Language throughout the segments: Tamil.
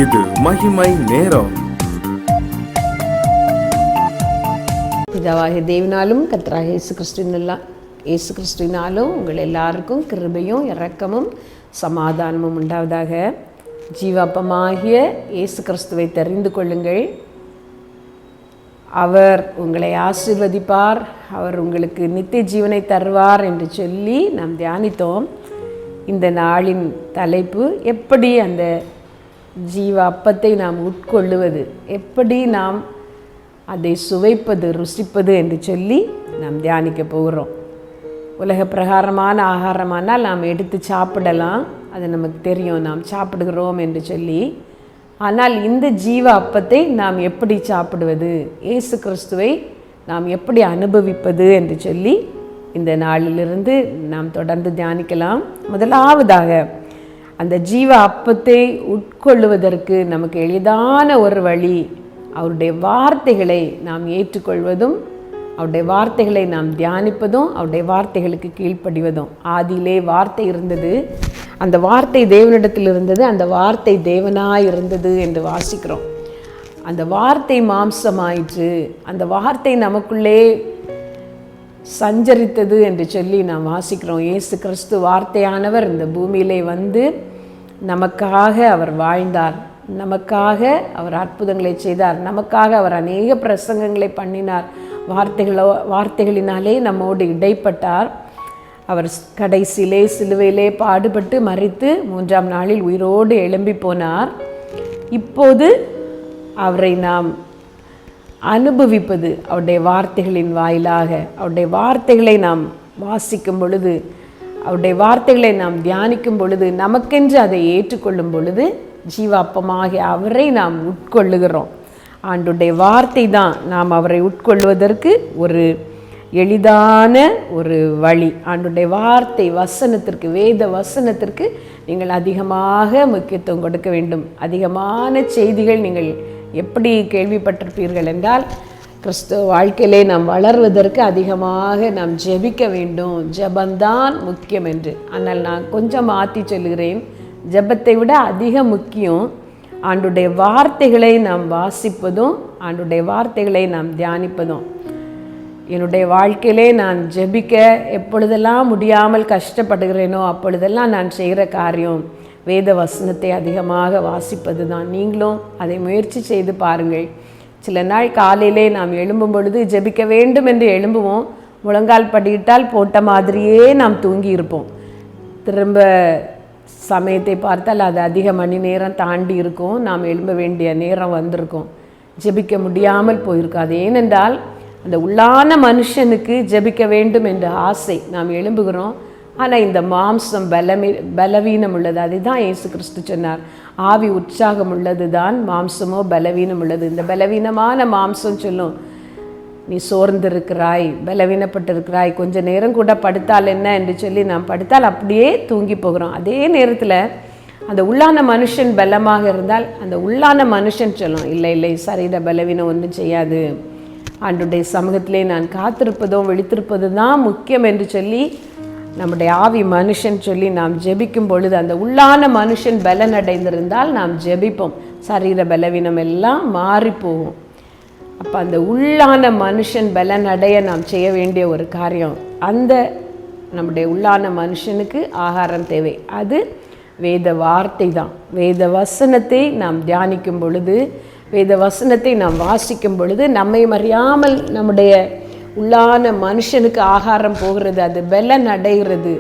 இது மகிமை நேரம். பிதாவாகிய தேவனாலும் கர்த்தராகிய இயேசு கிறிஸ்துவினாலும் உங்கள் எல்லாருக்கும் கிருபையும் இரக்கமும் சமாதானமும் உண்டாவதாக. ஜீவாப்பமாகிய இயேசு கிறிஸ்துவை தெரிந்து கொள்ளுங்கள். அவர் உங்களை ஆசீர்வதிப்பார், அவர் உங்களுக்கு நித்திய ஜீவனை தருவார் என்று சொல்லி நாம் தியானித்தோம். இந்த நாளின் தலைப்பு, எப்படி அந்த ஜீவ அப்பத்தை நாம் உட்கொள்ளுவது, எப்படி நாம் அதை சுவைப்பது, ருசிப்பது என்று சொல்லி நாம் தியானிக்க போகிறோம். உலக பிரகாரமான ஆகாரமானால் நாம் எடுத்து சாப்பிடலாம், அது நமக்கு தெரியும், நாம் சாப்பிடுகிறோம் என்று சொல்லி. ஆனால் இந்த ஜீவ அப்பத்தை நாம் எப்படி சாப்பிடுவது, இயேசு கிறிஸ்துவை நாம் எப்படி அனுபவிப்பது என்று சொல்லி இந்த நாளிலிருந்து நாம் தொடர்ந்து தியானிக்கலாம். முதலாவதாக, அந்த ஜீவ அப்பத்தை உட்கொள்ளுவதற்கு நமக்கு எளிதான ஒரு வழி, அவருடைய வார்த்தைகளை நாம் ஏற்றுக்கொள்வதும், அவருடைய வார்த்தைகளை நாம் தியானிப்பதும், அவருடைய வார்த்தைகளுக்கு கீழ்ப்படிவதும். ஆதியிலே வார்த்தை இருந்தது, அந்த வார்த்தை தேவனிடத்தில் இருந்தது, அந்த வார்த்தை தேவனாய் இருந்தது என்று வாசிக்கிறோம். அந்த வார்த்தை மாம்சமாயிற்று, அந்த வார்த்தை நமக்குள்ளே சஞ்சரித்தது என்று சொல்லி நாம் வாசிக்கிறோம். இயேசு கிறிஸ்து வார்த்தையானவர் இந்த பூமியிலே வந்து நமக்காக அவர் வாழ்ந்தார், நமக்காக அவர் அற்புதங்களை செய்தார், நமக்காக அவர் அநேக பிரசங்கங்களை பண்ணினார், வார்த்தைகளினாலே நம்மோடு இடைப்பட்டார். அவர் கடைசியிலே சிலுவையிலே பாடுபட்டு மரித்து 3ஆம் நாளில் உயிரோடு எழும்பி போனார். இப்போது அவரை நாம் அனுபவிப்பது அவருடைய வார்த்தைகளின் வாயிலாக. அவருடைய வார்த்தைகளை நாம் வாசிக்கும் பொழுது, அவருடைய வார்த்தைகளை நாம் தியானிக்கும் பொழுது, நமக்கென்று அதை ஏற்றுக்கொள்ளும் பொழுது ஜீவாப்பமாகிய அவரை நாம் உட்கொள்ளுகிறோம். ஆண்டுடைய வார்த்தை தான் நாம் அவரை உட்கொள்வதற்கு ஒரு எளிதான ஒரு வழி. ஆண்டுடைய வார்த்தை வசனத்திற்கு, வேத வசனத்திற்கு நீங்கள் அதிகமாக முக்கியத்துவம் கொடுக்க வேண்டும். அதிகமான செய்திகள் நீங்கள் எப்படி கேள்விப்பட்டிருப்பீர்கள் என்றால், கிறிஸ்துவ வாழ்க்கையிலே நாம் வளர்வதற்கு அதிகமாக நாம் ஜெபிக்க வேண்டும், ஜெபந்தான் முக்கியம் என்று. ஆனால் நான் கொஞ்சம் மாற்றி சொல்கிறேன், ஜெபத்தை விட அதிக முக்கியம் ஆண்டுடைய வார்த்தைகளை நாம் வாசிப்பதும், ஆண்டுடைய வார்த்தைகளை நாம் தியானிப்பதும். என்னுடைய வாழ்க்கையிலே நான் ஜெபிக்க எப்பொழுதெல்லாம் முடியாமல் கஷ்டப்படுகிறேனோ அப்பொழுதெல்லாம் நான் செய்கிற காரியம் வேத வசனத்தை அதிகமாக வாசிப்பது தான். நீங்களும் அதை முயற்சி செய்து பாருங்கள். சில நாள் காலையிலே நாம் எழும்பும் பொழுது ஜெபிக்க வேண்டும் என்று எழும்புவோம், முழங்கால் படியிட்டால் போட்ட மாதிரியே நாம் தூங்கி இருப்போம். திரும்ப சமயத்தை பார்த்தால் அது அதிக மணி நேரம் தாண்டி இருக்கும், நாம் எழும்ப வேண்டிய நேரம் வந்திருக்கும், ஜெபிக்க முடியாமல் போயிருக்கும். அது ஏனென்றால் அந்த உள்ளான மனுஷனுக்கு ஜெபிக்க வேண்டும் என்ற ஆசை, நாம் எழும்புகிறோம். ஆனால் இந்த மாம்சம் பலவீனம் உள்ளது. அதுதான் இயேசு கிறிஸ்து சொன்னார், ஆவி உற்சாகம் உள்ளது தான், மாம்சமோ பலவீனம் உள்ளது. இந்த பலவீனமான மாம்சம் சொல்லும், நீ சோர்ந்திருக்கிறாய், பலவீனப்பட்டிருக்கிறாய், கொஞ்சம் நேரம் கூட படுத்தால் என்ன என்று சொல்லி நாம் படுத்தால் அப்படியே தூங்கி போகிறோம். அதே நேரத்தில் அந்த உள்ளான மனுஷன் பலமாக இருந்தால் அந்த உள்ளான மனுஷன் சொல்லும், இல்லை இல்லை, சரீர பலவீனம் ஒன்றும் செய்யாது, ஆண்டுடைய சமூகத்திலே நான் காத்திருப்பதும் விழித்திருப்பது தான் முக்கியம் என்று சொல்லி நம்முடைய ஆவி மனுஷன் சொல்லி நாம் ஜெபிக்கும் பொழுது, அந்த உள்ளான மனுஷன் பலன் அடைந்திருந்தால் நாம் ஜெபிப்போம், சரீர பலவீனம் எல்லாம் மாறி போகும். அப்போ அந்த உள்ளான மனுஷன் பலன் அடைய நாம் செய்ய வேண்டிய ஒரு காரியம், அந்த நம்முடைய உள்ளான மனுஷனுக்கு ஆகாரம் தேவை, அது வேத வார்த்தை தான். வேத வசனத்தை நாம் தியானிக்கும் பொழுது, வேத வசனத்தை நாம் வாசிக்கும் பொழுது நம்மை அறியாமல் நம்முடைய உள்ளான மனுஷனுக்கு ஆகாரம் போகிறது, அது பலன் அடைகிறது,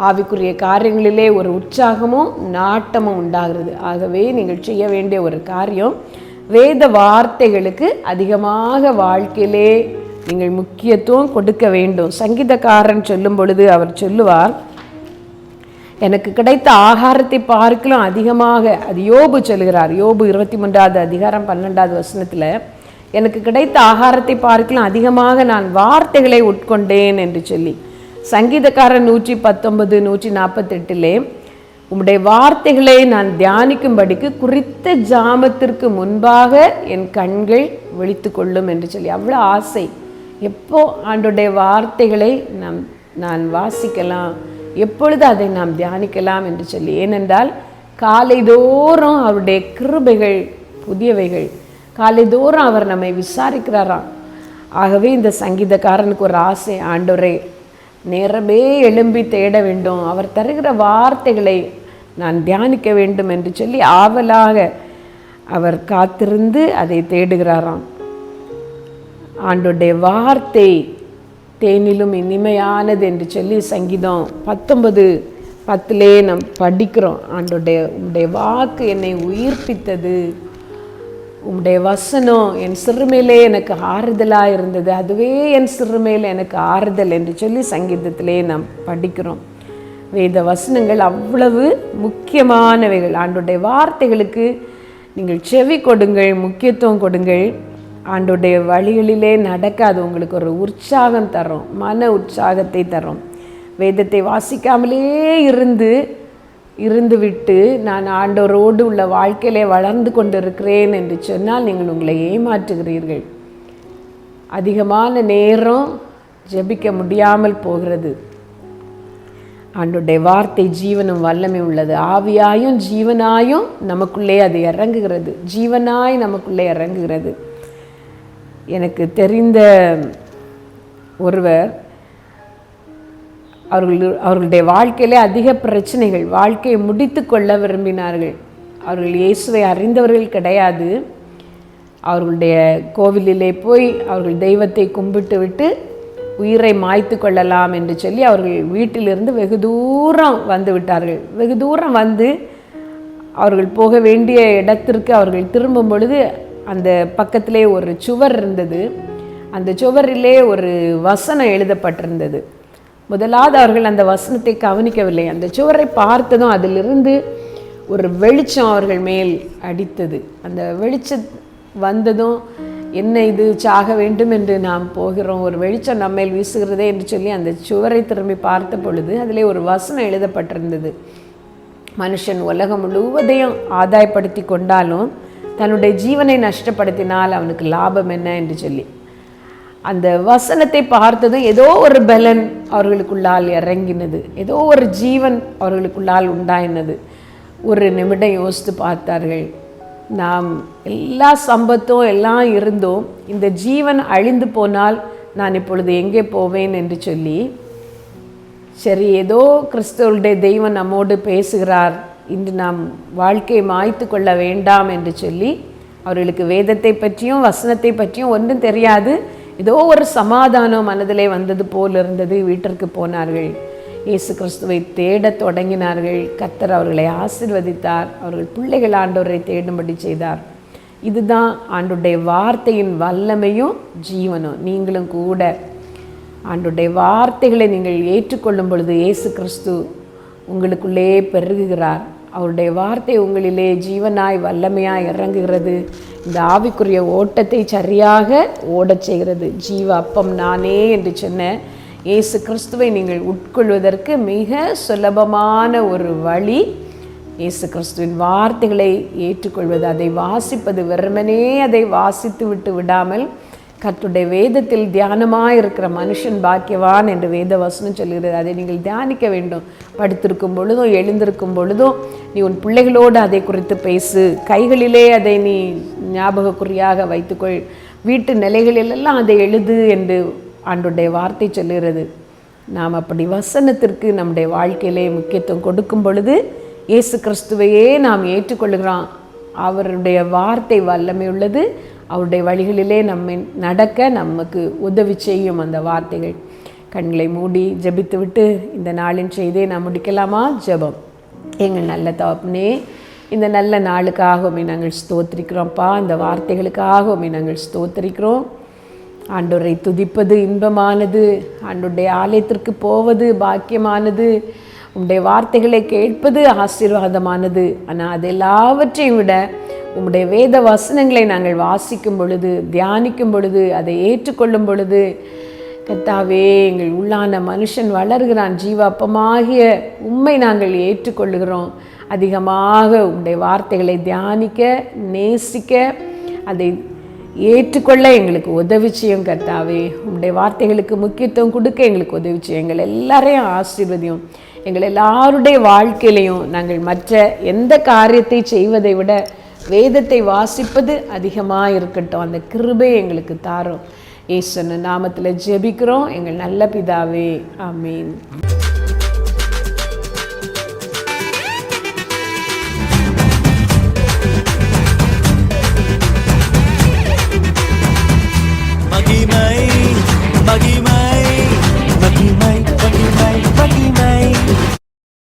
ஆவிக்குரிய காரியங்களிலே ஒரு உற்சாகமும் நாட்டமும் உண்டாகிறது. ஆகவே நீங்கள் செய்ய வேண்டிய ஒரு காரியம், வேத வார்த்தைகளுக்கு அதிகமாக வாழ்க்கையிலே நீங்கள் முக்கியத்துவம் கொடுக்க வேண்டும். சங்கீதக்காரன் சொல்லும் பொழுது அவர் சொல்லுவார், எனக்கு கிடைத்த ஆகாரத்தை பார்க்கலாம் அதிகமாக, அது யோபு சொல்கிறார், யோபு 23ஆவது அதிகாரம் 12ஆவது வசனத்தில், எனக்கு கிடைத்த ஆகாரத்தை பார்க்கலாம் அதிகமாக நான் வார்த்தைகளை உட்கொண்டேன் என்று சொல்லி. சங்கீதக்காரன் 119, 148 உம்முடைய வார்த்தைகளை நான் தியானிக்கும்படிக்கு குறித்த ஜாமத்திற்கு முன்பாக என் கண்கள் விழித்து கொள்ளும் என்று சொல்லி. அவ்வளோ ஆசை, எப்போ ஆண்டுடைய வார்த்தைகளை நான் வாசிக்கலாம், எப்பொழுது அதை நாம் தியானிக்கலாம் என்று சொல்லி. ஏனென்றால் காலைதோறும் அவருடைய கிருபைகள் புதியவைகள். காலைதோறும் அவர் நம்மை விசாரிக்கிறாராம். ஆகவே இந்த சங்கீதக்காரனுக்கு ஒரு ஆசை, ஆண்டவரே நேரமே எழும்பி தேட வேண்டும், அவர் தருகிற வார்த்தைகளை நான் தியானிக்க வேண்டும் என்று சொல்லி ஆவலாக அவர் காத்திருந்து அதை தேடுகிறாராம். ஆண்டோடைய வார்த்தை தேனிலும் இனிமையானது என்று சொல்லி சங்கீதம் 19:10 நாம் படிக்கிறோம். உம்முடைய வாக்கு என்னை உயிர்ப்பித்தது, உம்முடைய வசனம் என் சிறுமையிலே எனக்கு ஆறுதலாக இருந்தது, அதுவே என் சிறுமையில் எனக்கு ஆறுதல் என்று சொல்லி சங்கீதத்திலே நாம் படிக்கிறோம். வேத வசனங்கள் அவ்வளவு முக்கியமானவைகள். ஆண்டோடைய வார்த்தைகளுக்கு நீங்கள் செவி கொடுங்கள், முக்கியத்துவம் கொடுங்கள். ஆண்டோடைய வழிகளிலே நடக்க அது உங்களுக்கு ஒரு உற்சாகம் தரும், மன உற்சாகத்தை தரும். வேதத்தை வாசிக்காமலே இருந்து விட்டு நான் ஆண்டவரோடு உள்ள வாழ்க்கையிலே வளர்ந்து கொண்டு இருக்கிறேன் என்று சொன்னால் நீங்கள் உங்களை ஏமாற்றுகிறீர்கள். அதிகமான நேரம் ஜெபிக்க முடியாமல் போகிறது. ஆண்டோடைய வார்த்தை ஜீவனும் வல்லமை உள்ளது. ஆவியாயும் ஜீவனாயும் நமக்குள்ளே அது இறங்குகிறது, ஜீவனாய் நமக்குள்ளே இறங்குகிறது. எனக்கு தெரிந்த ஒருவர், அவர்களுடைய வாழ்க்கையிலே அதிக பிரச்சனைகள், வாழ்க்கையை முடித்து கொள்ள விரும்பினார்கள். அவர்கள் இயேசுவை அறிந்தவர்கள் கிடையாது. அவர்களுடைய கோவிலிலே போய் அவர்கள் தெய்வத்தை கும்பிட்டு விட்டு உயிரை மாய்த்து கொள்ளலாம் என்று சொல்லி அவர்கள் வீட்டிலிருந்து வெகு தூரம் வந்து விட்டார்கள். வெகு தூரம் வந்து அவர்கள் போக வேண்டிய இடத்திற்கு அவர்கள் திரும்பும் பொழுது அந்த பக்கத்திலே ஒரு சுவர் இருந்தது. அந்த சுவரிலே ஒரு வசனம் எழுதப்பட்டிருந்தது. முதலாவது அவர்கள் அந்த வசனத்தை கவனிக்கவில்லை. அந்த சுவரை பார்த்ததும் அதிலிருந்து ஒரு வெளிச்சம் அவர்கள் மேல் அடித்தது. அந்த வெளிச்சம் வந்ததும், என்ன இது, சாக வேண்டும் என்று நாம் போகிறோம், ஒரு வெளிச்சம் நம்மேல் வீசுகிறதே என்று சொல்லி அந்த சுவரை திரும்பி பார்த்த பொழுது அதிலே ஒரு வசனம் எழுதப்பட்டிருந்தது. மனுஷன் உலகம் முழுவதையும் ஆதாயப்படுத்தி கொண்டாலும் தன்னுடைய ஜீவனை நஷ்டப்படுத்தினால் அவனுக்கு லாபம் என்ன என்று சொல்லி. அந்த வசனத்தை பார்த்ததும் ஏதோ ஒரு பலன் அவர்களுக்குள்ளால் இறங்கினது, ஏதோ ஒரு ஜீவன் அவர்களுக்குள்ளால் உண்டாயினது. ஒரு நிமிடம் யோசித்து பார்த்தார்கள், நாம் எல்லா சம்பத்தும் எல்லாம் இருந்தோம், இந்த ஜீவன் அழிந்து போனால் நான் இப்பொழுது எங்கே போவேன் என்று சொல்லி, சரி ஏதோ கிறிஸ்துவனுடைய தெய்வம் நம்மோடு பேசுகிறார், இன்று நாம் வாழ்க்கையை மாய்த்து கொள்ள வேண்டாம் என்று சொல்லி அவர்களுக்கு வேதத்தை பற்றியும் வசனத்தை பற்றியும் ஒன்றும் தெரியாது. ஏதோ ஒரு சமாதானம் மனதிலே வந்தது போல் இருந்தது. வீட்டிற்கு போனார்கள், இயேசு கிறிஸ்துவை தேடத் தொடங்கினார்கள். கர்த்தர் அவர்களை ஆசீர்வதித்தார். அவர்கள் பிள்ளைகள் ஆண்டவரை தேடும்படி செய்தார். இதுதான் ஆண்டவருடைய வார்த்தையின் வல்லமையும் ஜீவனும். நீங்களும் கூட ஆண்டவருடைய வார்த்தைகளை நீங்கள் ஏற்றுக்கொள்ளும் பொழுது இயேசு கிறிஸ்து உங்களுக்குள்ளே பெருகுகிறார். அவருடைய வார்த்தை உங்களிலே ஜீவனாய் வல்லமையாய் இறங்குகிறது. இந்த ஆவிக்குரிய ஓட்டத்தை சரியாக ஓடச் செய்கிறது. ஜீவ அப்பம் நானே என்று சொன்ன இயேசு கிறிஸ்துவை நீங்கள் உட்கொள்வதற்கு மிக சுலபமான ஒரு வழி இயேசு கிறிஸ்துவின் வார்த்தைகளை ஏற்றுக்கொள்வது, அதை வாசிப்பது. வெறுமனே அதை வாசித்து விட்டு விடாமல் கர்த்தருடைய வேதத்தில் தியானமாக இருக்கிற மனுஷன் பாக்கியவான் என்று வேத வசனம் சொல்கிறது. அதை நீங்கள் தியானிக்க வேண்டும். படுத்திருக்கும் பொழுதும் எழுந்திருக்கும் பொழுதும் நீ உன் பிள்ளைகளோடு அதை குறித்து பேசு. கைகளிலே அதை நீ ஞாபகக்குறியாக வைத்துக்கொள். வீட்டு நிலைகளிலெல்லாம் அதை எழுது என்று ஆண்டவருடைய வார்த்தை சொல்லுகிறது. நாம் அப்படி வசனத்திற்கு நம்முடைய வாழ்க்கையிலே முக்கியத்துவம் கொடுக்கும் பொழுது இயேசு கிறிஸ்துவையே நாம் ஏற்றுக்கொள்கிறோம். அவருடைய வார்த்தை வல்லமை உள்ளது. அவருடைய வழிகளிலே நம்மை நடக்க நமக்கு உதவி செய்யும் அந்த வார்த்தைகள். கண்களை மூடி ஜெபித்து விட்டு இந்த நாளின் செய்தியை நாம் முடிக்கலாமா? ஜெபம். எங்கள் நல்ல தகப்பனே, இந்த நல்ல நாளுக்காக உம்மை நாங்கள் ஸ்தோத்திரிக்கிறோம்ப்பா. இந்த வார்த்தைகளுக்காக உம்மை நாங்கள் ஸ்தோத்திரிக்கிறோம். ஆண்டவரை துதிப்பது இன்பமானது, ஆண்டவருடைய ஆலயத்திற்கு போவது பாக்கியமானது, உம்முடைய வார்த்தைகளை கேட்பது ஆசீர்வாதமானது. ஆனால் அது எல்லாவற்றையும் விட உம்முடைய வேத வசனங்களை நாங்கள் வாசிக்கும் பொழுது, தியானிக்கும் பொழுது, அதை ஏற்றுக்கொள்ளும் பொழுது, கர்த்தாவே, எங்கள் உள்ளான மனுஷன் வளர்கிறான். ஜீவாப்பமாகிய உம்மை நாங்கள் ஏற்றுக்கொள்ளுகிறோம். அதிகமாக உம்முடைய வார்த்தைகளை தியானிக்க, நேசிக்க, அதை ஏற்றுக்கொள்ள எங்களுக்கு உதவி செய்யும் கர்த்தாவே. உம்முடைய வார்த்தைகளுக்கு முக்கியத்துவம் கொடுக்க எங்களுக்கு உதவி செய்யும். எங்கள் எல்லாரையும் ஆசீர்வதியும். எங்கள் எல்லாருடைய வாழ்க்கையிலையும் நாங்கள் மற்ற எந்த காரியத்தை செய்வதை விட வேதத்தை வாசிப்பது அதிகமாக இருக்கட்டும். அந்த கிருபை எங்களுக்கு தாரும். இயேசுவின் நாமத்தில் ஜெபிக்கிறோம் எங்கள் நல்ல பிதாவே. ஆமீன்.